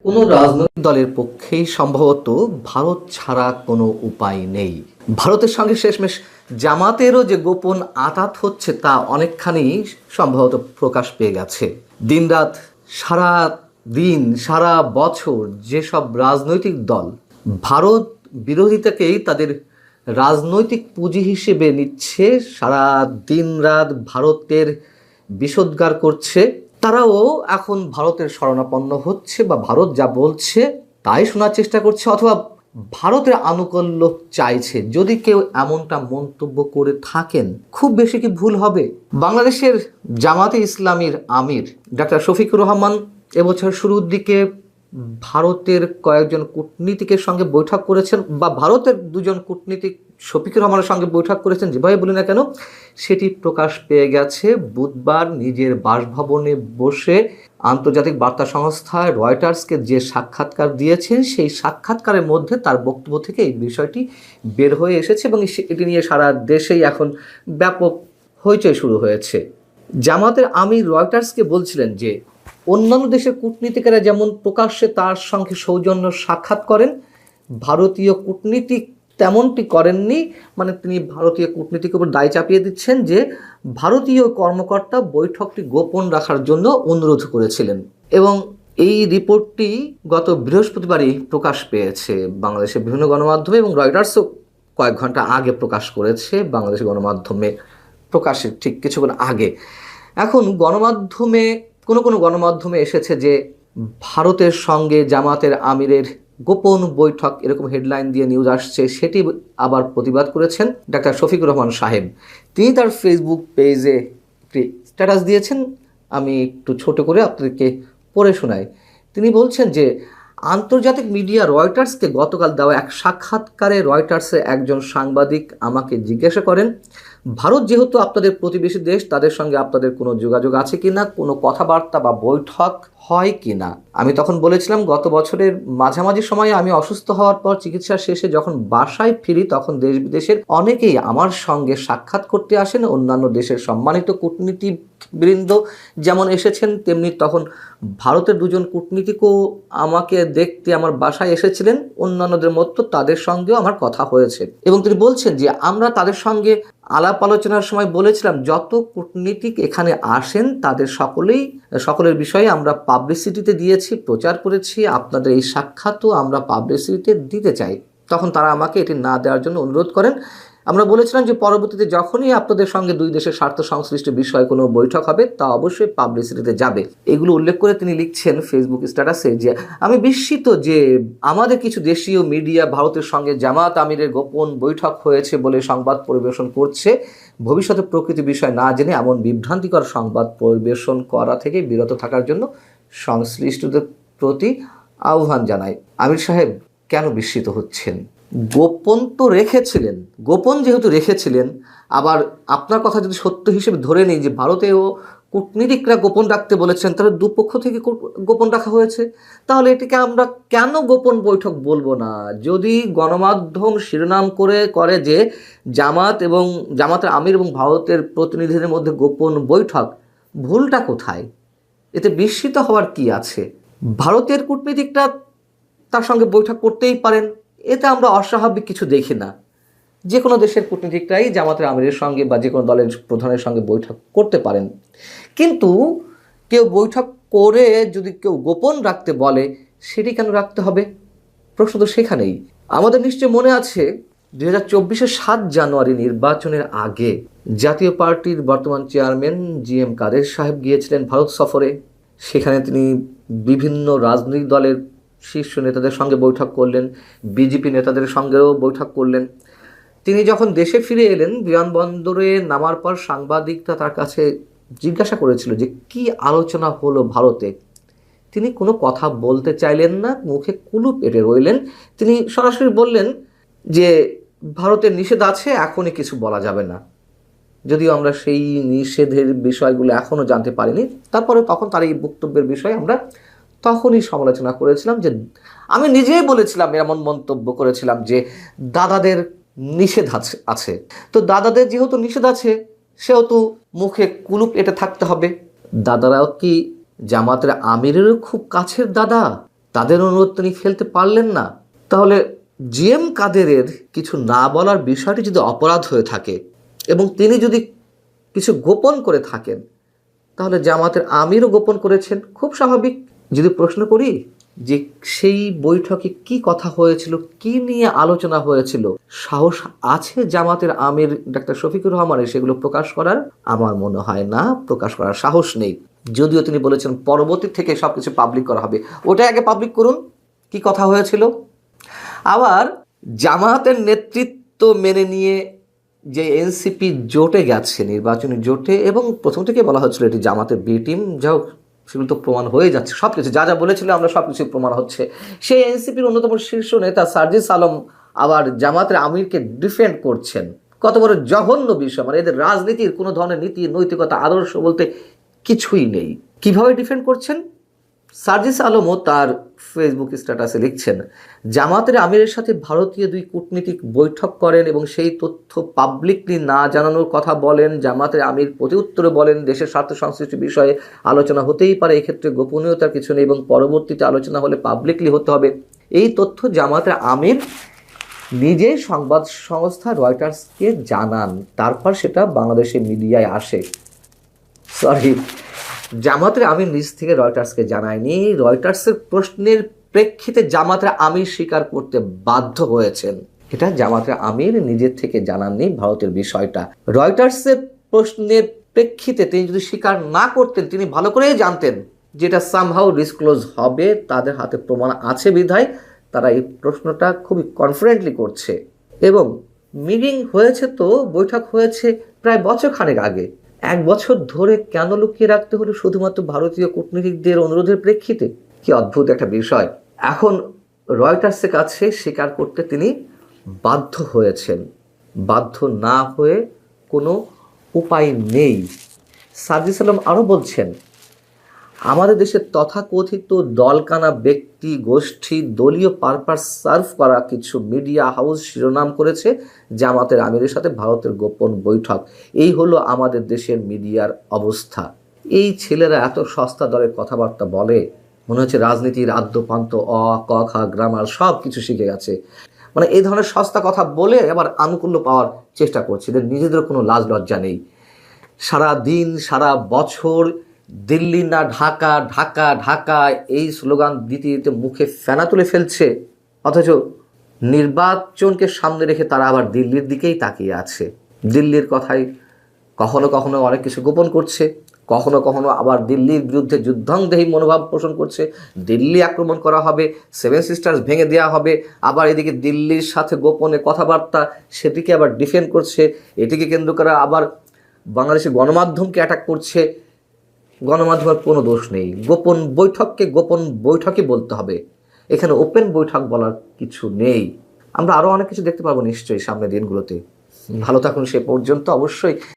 কোনো রাজনৈতিক দলের পক্ষেই সম্ভবত ভারত ছাড়া কোনো উপায় নেই। ভারতের সঙ্গে শেষমেশ জামাতেরও যে গোপন আঁতাত হচ্ছে তা অনেকখানি সম্ভবত প্রকাশ পেয়ে গেছে। দিনরাত, সারা দিন, সারা বছর যেসব রাজনৈতিক দল ভারত বিরোধিতাকেই তাদের রাজনৈতিক পুঁজি হিসেবে নিচ্ছে, সারা দিন রাত ভারতের বিষোদ্গার করছে, তারাও এখন ভারতের শরণাপন্ন হচ্ছে বা ভারত যা বলছে তাই শোনার চেষ্টা করছে, অথবা ভারতের আনুকূল্য চাইছে। যদি কেউ এমনটা মন্তব্য করে থাকেন, খুব বেশি কি ভুল হবে? বাংলাদেশের জামাতে ইসলামীর আমির ডাক্তার শফিকুর রহমান এবছর শুরুর দিকে ভারতের কয়েকজন কূটনীতিকের সঙ্গে বৈঠক করেছেন, বা ভারতের দুজন কূটনীতিক শফিকুর রহমানের সঙ্গে বৈঠক করেছেন, যেভাবে বলি না কেন, সেটি প্রকাশ পেয়ে গেছে বুধবার নিজের বাসভবনে বসে আন্তর্জাতিক বার্তা সংস্থা রয়টার্সকে যে সাক্ষাৎকার দিয়েছেন, সেই সাক্ষাৎকারের মধ্যে তার বক্তব্য থেকে এই বিষয়টি বের হয়ে এসেছে এবং এটি নিয়ে সারা দেশেই এখন ব্যাপক হইচই শুরু হয়েছে। জামাতের আমির রয়টার্সকে বলছিলেন যে অন্যান্য দেশের কূটনীতিকেরা যেমন প্রকাশ্যে তার সঙ্গে সৌজন্য সাক্ষাৎ করেন, ভারতীয় কূটনীতিক তেমনটি করেননি। মানে তিনি ভারতীয় কূটনীতিকের উপর দায় চাপিয়ে দিচ্ছেন যে ভারতীয় কর্মকর্তা বৈঠকটি গোপন রাখার জন্য অনুরোধ করেছিলেন। এবং এই রিপোর্টটি গত বৃহস্পতিবারই প্রকাশ পেয়েছে বাংলাদেশের বিভিন্ন গণমাধ্যমে, এবং রয়টার্সও কয়েক ঘন্টা আগে প্রকাশ করেছে বাংলাদেশের গণমাধ্যমে প্রকাশের ঠিক কিছুক্ষণ আগে। এখন গণমাধ্যমে কোনো গণমাধ্যমে এসেছে যে ভারতের সঙ্গে জামাতের আমিরের গোপন বৈঠক, এরকম হেডলাইন দিয়ে নিউজ আসছে। সেটি আবার প্রতিবাদ করেছেন ডাক্তার শফিকুর রহমান সাহেব। তিনি তার ফেসবুক পেজে একটি স্ট্যাটাস দিয়েছেন, আমি একটু ছোট করে আপনাদেরকে পড়ে শোনাই। তিনি বলছেন যে আন্তর্জাতিক মিডিয়া রয়টার্সকে গতকাল দেওয়া এক সাক্ষাৎকারে রয়টার্সের একজন সাংবাদিক আমাকে জিজ্ঞাসা করেন, ভারত যেহেতু আপনাদের প্রতিবেশী দেশ, তাদের সঙ্গে আপনাদের কোনো যোগাযোগ আছে কিনা, কোনো কথাবার্তা বা বৈঠক হয় কিনা। আমি তখন বলেছিলাম, গত বছরের মাঝামাঝি সময়ে আমি অসুস্থ হওয়ার পর চিকিৎসা শেষে যখন বাসায় ফিরি, তখন দেশ বিদেশের অনেকেই আমার সঙ্গে সাক্ষাৎ করতে আসেন। অন্যান্য দেশের সম্মানিত কূটনীতিবৃন্দ যেমন এসেছেন, তেমনি তখন ভারতের দুজন কূটনীতিকও আমাকে দেখতে আমার বাসায় এসেছিলেন। অন্যান্যদের মতো তাদের সঙ্গেও আমার কথা হয়েছে। এবং তিনি বলছেন যে আমরা তাদের সঙ্গে আলাপ আলোচনার সময় বলেছিলাম, যত কূটনীতিক এখানে আসেন তাদের সকলের বিষয়ে আমরা পাবলিসিটিতে দিয়েছি, প্রচার করেছি। আপনাদের এই সাক্ষাৎও আমরা পাবলিসিটিতে দিতে চাই। তখন তারা আমাকে এটি না দেওয়ার জন্য অনুরোধ করেন। আমরা বলেছিলাম যে পরবর্তীতে যখনই আপনাদের সঙ্গে দুই দেশের স্বার্থ সংশ্লিষ্ট বিষয়ে কোনো বৈঠক হবে, তা অবশ্যই পাবলিসিটিতে যাবে। এগুলো উল্লেখ করে তিনি লিখছেন ফেসবুক স্ট্যাটাসে যে আমি বিস্মিত যে আমাদের কিছু দেশীয় মিডিয়া ভারতের সঙ্গে জামাত আমিরের গোপন বৈঠক হয়েছে বলে সংবাদ পরিবেশন করছে। ভবিষ্যতে প্রকৃতি বিষয় না জেনে এমন বিভ্রান্তিকর সংবাদ পরিবেশন করা থেকে বিরত থাকার জন্য সংশ্লিষ্টদের প্রতি আহ্বান জানাই। আমির সাহেব কেন বিস্মিত হচ্ছেন? গোপন তো রেখেছিলেন, গোপন যেহেতু রেখেছিলেন, আবার আপনার কথা যদি সত্য হিসেবে ধরে নিই যে ভারতেও কূটনীতিকরা গোপন রাখতে বলেছেন, তাহলে দুপক্ষ থেকে গোপন রাখা হয়েছে, তাহলে এটিকে আমরা কেন গোপন বৈঠক বলবো না? যদি গণমাধ্যম শিরোনাম করে যে জামাতের আমির এবং ভারতের প্রতিনিধিদের মধ্যে গোপন বৈঠক, ভুলটা কোথায়? এতে বিস্মিত হওয়ার কি আছে? ভারতের কূটনীতিকরা তার সঙ্গে বৈঠক করতেই পারেন, এতে আমরা অস্বাভাবিক কিছু দেখি না। যে কোনো দেশের কূটনীতিকরাই জামাতের আমিরের সঙ্গে বা যে কোনো দলের প্রধানের সঙ্গে বৈঠক করতে পারেন। কিন্তু কেউ বৈঠক করে যদি কেউ গোপন রাখতে বলে, সেটি কেন রাখতে হবে? প্রশ্ন তো সেখানেই। আমাদের নিশ্চয় মনে আছে 2024-এর 7 জানুয়ারি নির্বাচনের আগে জাতীয় পার্টির বর্তমান চেয়ারম্যান GM কাদের সাহেব গিয়েছিলেন ভারত সফরে। সেখানে তিনি বিভিন্ন রাজনৈতিক দলের শীর্ষ নেতাদের সঙ্গে বৈঠক করলেন, বিজেপি নেতাদের সঙ্গেও বৈঠক করলেন। তিনি যখন দেশে ফিরে এলেন, বিমানবন্দরে নামার পর সাংবাদিকরা তার কাছে জিজ্ঞাসা করেছিল যে কি আলোচনা হলো ভারতে। তিনি কোনো কথা বলতে চাইলেন না, মুখে কুলুপ এঁটে রইলেন। তিনি সরাসরি বললেন যে ভারতের নিষেধ আছে, এখনই কিছু বলা যাবে না। যদিও আমরা সেই নিষেধের বিষয়গুলো এখনও জানতে পারিনি, তারপরে তখন তার এই বক্তব্যের বিষয়ে আমরা তখনই সমালোচনা করেছিলাম। যে আমি নিজেই বলেছিলাম, এমন মন্তব্য করেছিলাম যে দাদাদের নিষেধ আছে, তো দাদাদের যেহেতু নিষেধ আছে, সেহেতু মুখে কুলুপ এঁটে থাকতে হবে। দাদারাও কি জামাতের আমিরেরও খুব কাছের দাদা? তাদের অনুরোধ তিনি ফেলতে পারলেন না। তাহলে জিএম কাদেরের কিছু না বলার বিষয়টি যদি অপরাধ হয়ে থাকে এবং তিনি যদি কিছু গোপন করে থাকেন, তাহলে জামাতের আমিরও গোপন করেছেন, খুব স্বাভাবিক। যদি প্রশ্ন করি যে সেই বৈঠকে কি কথা হয়েছিল, কি নিয়ে আলোচনা হয়েছিল, সাহস আছে জামাতের আমির ডাক্তার শফিকুর রহমানের সেগুলো প্রকাশ করার? আমার মনে হয় না, প্রকাশ করার সাহস নেই। যদিও তিনি বলেছেন পরবর্তী থেকে সবকিছু পাবলিক করা হবে, ওটাই আগে পাবলিক করুন কি কথা হয়েছিল। আবার জামাতের নেতৃত্ব মেনে নিয়ে যে এনসিপি জোটে গেছে, নির্বাচনী জোটে, এবং প্রথম থেকে বলা হচ্ছিল এটি জামাতের বি টিম, যাও সেগুলো তো প্রমাণ হয়ে যাচ্ছে, সব কিছু যা যা বলেছিল আমরা সব কিছু প্রমাণ হচ্ছে। সেই এনসিপির অন্যতম শীর্ষ নেতা সার্জিস আলম আবার জামাতের আমিরকে ডিফেন্ড করছেন। কত বড় জঘন্য বিষয়! মানে এদের রাজনীতির কোনো ধরনের নীতি, নৈতিকতা, আদর্শ বলতে কিছুই নেই। কিভাবে ডিফেন্ড করছেন? সার্জিস আলমও তার ফেসবুক স্ট্যাটাসে লিখছেন, জামাতের আমিরের সাথে ভারতীয় দুই কূটনীতিক বৈঠক করেন এবং সেই তথ্য পাবলিকলি না জানানোর কথা বলেন। জামাতের আমির প্রতিউত্তরে বলেন, দেশের স্বার্থ সংশ্লিষ্ট বিষয়ে আলোচনা হতেই পারে, এক্ষেত্রে গোপনীয়তার কিছু নেই এবং পরবর্তীতে আলোচনা হলে পাবলিকলি হতে হবে। এই তথ্য জামাতের আমির নিজেই সংবাদ সংস্থা রয়টার্সকে জানান, তারপর সেটা বাংলাদেশের মিডিয়ায় আসে। সরি, জামাতের আমির নিজ থেকে রয়টার্সকে জানায়নি। রয়টার্সের প্রশ্নের প্রেক্ষিতে জামাতের আমির স্বীকার করতে বাধ্য হয়েছেন। এটা জামাতের আমির নিজের থেকে জানাননি ভারতের বিষয়টা। রয়টার্সের প্রশ্নের প্রেক্ষিতে তিনি যদি স্বীকার না করতেন, তিনি ভালো করেই জানতেন যেটা সামহাউ ডিসক্লোজ হবে, তাদের হাতে প্রমাণ আছে বিধায় তারা এই প্রশ্নটা খুবই কনফিডেন্টলি করছে। এবং মিটিং হয়েছে, তো বৈঠক হয়েছে প্রায় বছরখানেক আগে। 1 বছর ধরে কেন লুকিয়ে রাখতে হলো শুধুমাত্র ভারতীয় কূটনীতিকদের অনুরোধের প্রেক্ষিতে? কি অদ্ভুত একটা বিষয়। এখন রয়টার্সের কাছে স্বীকার করতে তিনি বাধ্য হয়েছেন। বাধ্য না হয়ে কোনো উপায় নেই। সার্জিস আলম আরও বলছেন, আমাদের দেশের তথাকথিত দলকানা ব্যক্তি গোষ্ঠী দলীয় পারপাস সার্ভ করা কিছু মিডিয়া হাউস শিরোনাম করেছে জামাতের আমিরের সাথে ভারতের গোপন বৈঠক। এই হলো আমাদের দেশের মিডিয়ার অবস্থা। এই ছেলেরা এত সস্তা দরের কথাবার্তা বলে, মনে হচ্ছে রাজনীতির আদ্যপান্ত অ ক খ গ্রামার সব কিছু শিখে গেছে। মানে এই ধরনের সস্তা কথা বলে আবার আনুকূল্য পাওয়ার চেষ্টা করছে, এদের নিজেদের কোনো লাজ লজ্জা নেই। সারা দিন সারা বছর দিল্লি না ঢাকা, ঢাকা ঢাকা এই স্লোগান দিতে দিতে মুখে ফেনা তুলে ফেলছে, অথচ নির্বাচনকে সামনে রেখে তারা আবার দিল্লির দিকেই তাকিয়ে আছে। দিল্লির কথাই কখনো কখনো অনেক কিছু গোপন করছে, কখনো কখনো আবার দিল্লির বিরুদ্ধে যুদ্ধাংদেহী মনোভাব পোষণ করছে। দিল্লি আক্রমণ করা হবে, 7 সিস্টার্স ভেঙে দেওয়া হবে, আবার এদিকে দিল্লির সাথে গোপনে কথাবার্তা, সেটিকে আবার ডিফেন্ড করছে। এটিকে কেন্দ্র করে আবার বাংলাদেশের গণমাধ্যমকে অ্যাটাক করছে। গণমাধ্যমের কোনো দোষ নেই, গোপন বৈঠককে গোপন বৈঠকই বলতে হবে, এখানে ওপেন বৈঠক বলার কিছু নেই। আমরা আরও অনেক কিছু দেখতে পারবো নিশ্চয়ই সামনের দিনগুলোতে। ভালো থাকুন সে পর্যন্ত। অবশ্যই